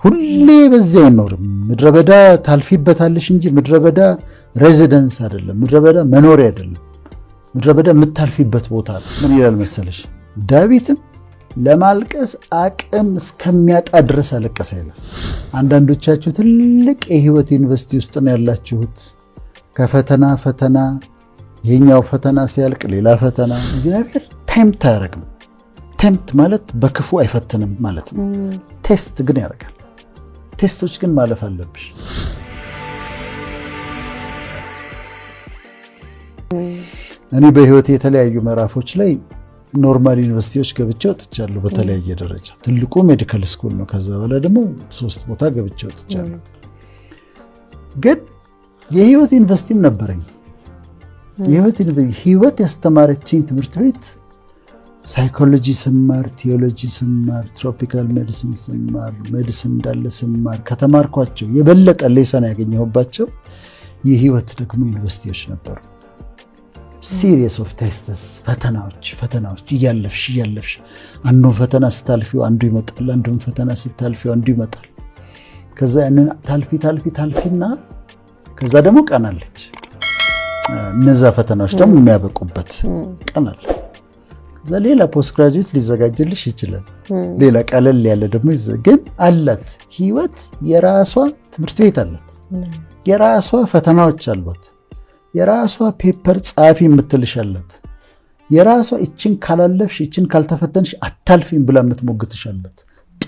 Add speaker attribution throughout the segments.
Speaker 1: ሁሌ በዚያ አይኖርም። ምድረበዳ ታልፊበታለሽ እንጂ ምድረበዳ ሬዚደንስ አይደለም። ምድረበዳ መኖሪያ አይደለም። ምድረበዳ የምታልፊበት ቦታ ነው። ምን ይላል መሰለሽ? ዳዊትም ለማልቀስ አቅም እስከሚያጣ ድረስ አለቀሰ ይላል። አንዳንዶቻችሁ ትልቅ የህይወት ዩኒቨርሲቲ ውስጥ ነው ያላችሁት። ከፈተና ፈተና፣ ይሄኛው ፈተና ሲያልቅ ሌላ ፈተና። እግዚአብሔር ቴምፕት አያደርግም። ቴምፕት ማለት በክፉ አይፈትንም ማለት ነው። ቴስት ግን ያደርጋል። ቴስቶች ግን ማለፍ አለብሽ። እኔ በህይወት የተለያዩ ምዕራፎች ላይ ኖርማል ዩኒቨርሲቲዎች ገብቼ ወጥቻለሁ። በተለያየ ደረጃ ትልቁ ሜዲካል ስኩል ነው። ከዛ በኋላ ደግሞ 3 ቦታ ገብቼ ወጥቻለሁ። ግን የህይወት ዩኒቨርሲቲም ነበረኝ። ህይወት ያስተማረችኝ ትምህርት ቤት ሳይኮሎጂ ስማር፣ ቲዮሎጂ ስማር፣ ትሮፒካል ሜዲሲን ስማር፣ ሜዲሲን እንዳለ ስማር ከተማርኳቸው የበለጠ ሌሰን ያገኘሁባቸው የህይወት ደግሞ ዩኒቨርሲቲዎች ነበሩ። ሲሪየስ ኦፍ ቴስትስ፣ ፈተናዎች እያለፍሽ አንዱ ፈተና ስታልፊው አንዱ ይመጣል፣ አንዱን ፈተና ስታልፊው አንዱ ይመጣል። ከዛ ያንን ታልፊና ከዛ ደግሞ ቀናለች። እነዛ ፈተናዎች ደግሞ የሚያበቁበት ቀናለ። ከዛ ሌላ ፖስት ግራጁዌት ሊዘጋጅልሽ ይችላል። ሌላ ቀለል ያለ ደግሞ ግን አላት። ህይወት የራሷ ትምህርት ቤት አላት። የራሷ ፈተናዎች አሏት። የራሷ ፔፐር ጻፊ የምትልሻለት፣ የራሷ እችን ካላለፍሽ እችን ካልተፈተንሽ አታልፊም ብላ የምትሞግትሻለት።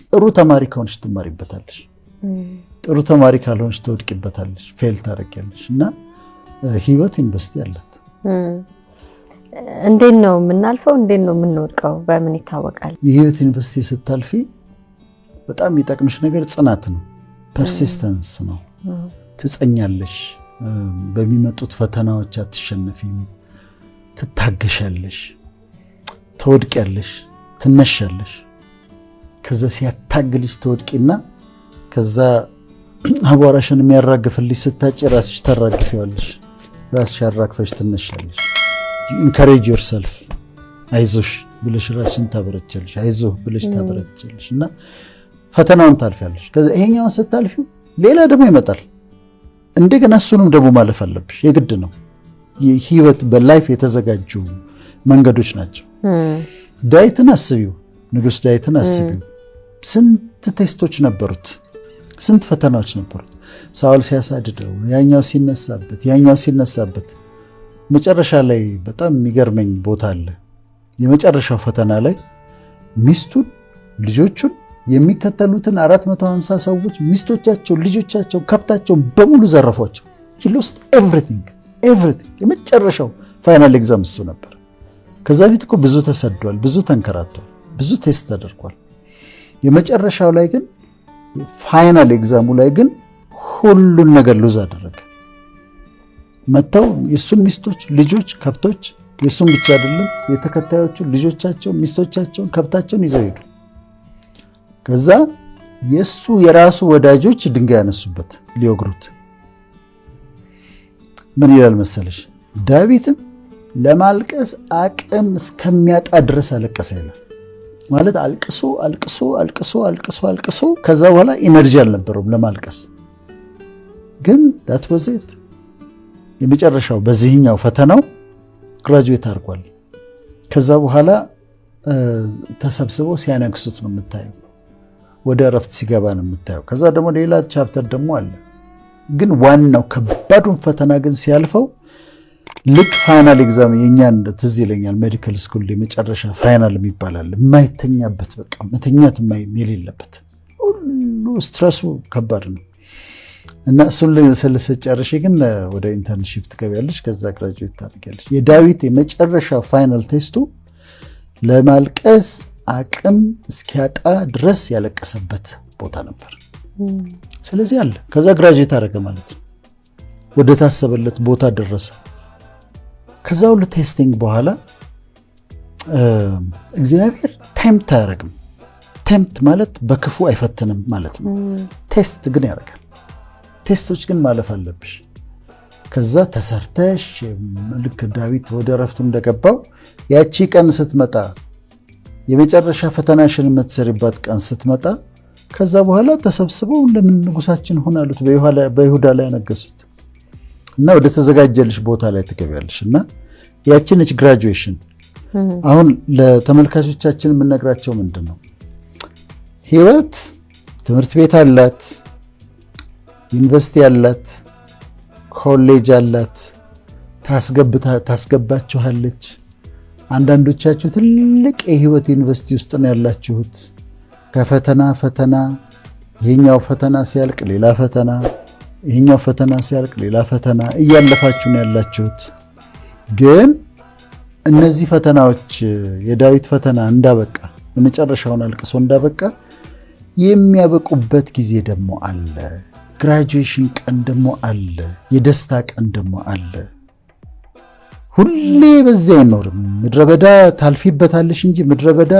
Speaker 1: ጥሩ ተማሪ ከሆንሽ ትማሪበታለሽ፣ ጥሩ ተማሪ ካልሆንሽ ትወድቂበታለሽ፣ ፌል ታደርጊያለሽ። እና ህይወት ዩኒቨርሲቲ አላት።
Speaker 2: እንዴት ነው የምናልፈው? እንዴት ነው የምንወድቀው? በምን ይታወቃል?
Speaker 1: የህይወት ዩኒቨርሲቲ ስታልፊ በጣም የሚጠቅምሽ ነገር ጽናት ነው፣ ፐርሲስተንስ ነው። ትጸኛለሽ። በሚመጡት ፈተናዎች አትሸነፊም። ትታገሻለሽ፣ ትወድቂያለሽ፣ ትነሻለሽ። ከዛ ሲያታግልሽ ትወድቂና ከዛ አቧራሽን የሚያራግፍልሽ ስታጭ ራስሽ ታራግፊዋለሽ። ራስሽ አራግፈሽ ትነሻለሽ። ኢንካሬጅ ዮርሰልፍ፣ አይዞሽ ብለሽ ራስሽን ታበረቻለሽ። አይዞህ ብለሽ ታበረቻለሽ እና ፈተናውን ታልፊያለሽ። ከዛ ይሄኛውን ስታልፊው ሌላ ደግሞ ይመጣል። እንደገና እሱንም ደግሞ ማለፍ አለብሽ። የግድ ነው። ህይወት በላይፍ የተዘጋጁ መንገዶች ናቸው። ዳዊትን አስቢው፣ ንጉሥ ዳዊትን አስቢው። ስንት ቴስቶች ነበሩት፣ ስንት ፈተናዎች ነበሩት። ሳውል ሲያሳድደው፣ ያኛው ሲነሳበት፣ መጨረሻ ላይ በጣም የሚገርመኝ ቦታ አለ። የመጨረሻው ፈተና ላይ ሚስቱን፣ ልጆቹን፣ የሚከተሉትን 450 ሰዎች ሚስቶቻቸው፣ ልጆቻቸው፣ ከብታቸው በሙሉ ዘረፏቸው። he lost everything። የመጨረሻው ፋይናል ኤግዛም እሱ ነበር። ከዛ ፊት እኮ ብዙ ተሰዷል፣ ብዙ ተንከራቷል፣ ብዙ ቴስት ተደርጓል። የመጨረሻው ላይ ግን ፋይናል ኤግዛሙ ላይ ግን ሁሉን ነገር ሉዝ አደረገ። መተው የሱን ሚስቶች፣ ልጆች፣ ከብቶች የሱን ብቻ አይደለም የተከታዮቹ ልጆቻቸው፣ ሚስቶቻቸውን፣ ከብታቸውን ይዘው ሄዱ። ከዛ የሱ የራሱ ወዳጆች ድንጋይ ያነሱበት ሊወግሩት። ምን ይላል መሰለሽ? ዳዊትም ለማልቀስ አቅም እስከሚያጣ ድረስ አለቀሰ ይላል። ማለት አልቅሶ ከዛ በኋላ ኢነርጂ አልነበረውም ለማልቀስ። ግን that was it። የመጨረሻው በዚህኛው ፈተናው ግራጁዌት አድርጓል። ከዛ በኋላ ተሰብስበው ሲያነግሱት ነው የምታየው። ወደ እረፍት ሲገባ ነው የምታየው። ከዛ ደግሞ ሌላ ቻፕተር ደግሞ አለ። ግን ዋናው ከባዱን ፈተና ግን ሲያልፈው ልክ ፋይናል ኤግዛም የኛን ትዝ ይለኛል። ሜዲካል ስኩል የመጨረሻ ፋይናል የሚባላል የማይተኛበት በቃ መተኛት የሌለበት ሁሉ ስትረሱ ከባድ ነው። እና እሱን ስለጨረሽ ግን ወደ ኢንተርንሺፕ ትገቢያለሽ። ከዛ ግራጁዌት ታደርጊያለሽ። የዳዊት የመጨረሻ ፋይናል ቴስቱ ለማልቀስ አቅም እስኪያጣ ድረስ ያለቀሰበት ቦታ ነበር። ስለዚህ አለ። ከዛ ግራጁዌት አደረገ ማለት ነው። ወደ ታሰበለት ቦታ ደረሰ። ከዛ ሁሉ ቴስቲንግ በኋላ እግዚአብሔር ቴምፕት አያደርግም። ቴምፕት ማለት በክፉ አይፈትንም ማለት ነው። ቴስት ግን ያደርጋል። ቴስቶች ግን ማለፍ አለብሽ። ከዛ ተሰርተሽ ልክ ዳዊት ወደ እረፍቱ እንደገባው ያቺ ቀን ስትመጣ፣ የመጨረሻ ፈተናሽን የምትሰሪባት ቀን ስትመጣ ከዛ በኋላ ተሰብስበው ለምን ንጉሳችን ሆነ አሉት። በይሁዳ ላይ ያነገሱት እና ወደ ተዘጋጀልሽ ቦታ ላይ ትገቢያለሽ እና ያቺ ነች ግራጁዌሽን። አሁን ለተመልካቾቻችን የምነግራቸው ምንድን ነው? ህይወት ትምህርት ቤት አላት፣ ዩኒቨርሲቲ አላት፣ ኮሌጅ አላት፣ ታስገባችኋለች። አንዳንዶቻችሁ ትልቅ የህይወት ዩኒቨርሲቲ ውስጥ ነው ያላችሁት። ከፈተና ፈተና፣ ይሄኛው ፈተና ሲያልቅ ሌላ ፈተና፣ ይሄኛው ፈተና ሲያልቅ ሌላ ፈተና እያለፋችሁ ነው ያላችሁት። ግን እነዚህ ፈተናዎች የዳዊት ፈተና እንዳበቃ የመጨረሻውን አልቅሶ እንዳበቃ የሚያበቁበት ጊዜ ደግሞ አለ። ግራጁዌሽን ቀን ደግሞ አለ። የደስታ ቀን ደግሞ አለ። ሁሌ በዚያ አይኖርም። ምድረ በዳ ታልፊበታለሽ እንጂ ምድረ በዳ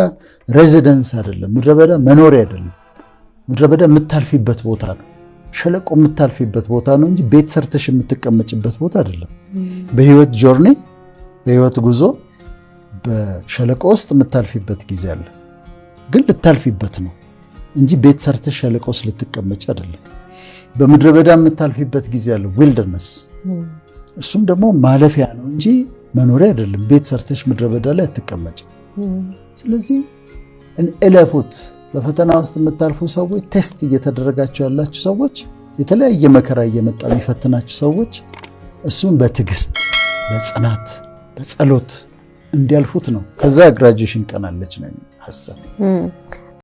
Speaker 1: ሬዚደንስ አይደለም። ምድረ በዳ መኖሪያ አይደለም። ምድረ በዳ የምታልፊበት ቦታ ነው። ሸለቆ የምታልፊበት ቦታ ነው እንጂ ቤት ሰርተሽ የምትቀመጭበት ቦታ አይደለም። በህይወት ጆርኒ፣ በህይወት ጉዞ በሸለቆ ውስጥ የምታልፊበት ጊዜ አለ። ግን ልታልፊበት ነው እንጂ ቤት ሰርተሽ ሸለቆ ውስጥ ልትቀመጭ አይደለም። በምድረ በዳ የምታልፊበት ጊዜ አለ፣ ዊልደርነስ። እሱም ደግሞ ማለፊያ ነው እንጂ መኖሪያ አይደለም። ቤት ሰርተሽ ምድረ በዳ ላይ አትቀመጭም። ስለዚህ እለፉት። በፈተና ውስጥ የምታልፉ ሰዎች፣ ቴስት እየተደረጋችሁ ያላችሁ ሰዎች፣ የተለያየ መከራ እየመጣ የሚፈትናችሁ ሰዎች እሱን በትዕግስት በጽናት በጸሎት እንዲያልፉት ነው። ከዛ ግራጁዌሽን ቀን አለች ነው ሐሳብ።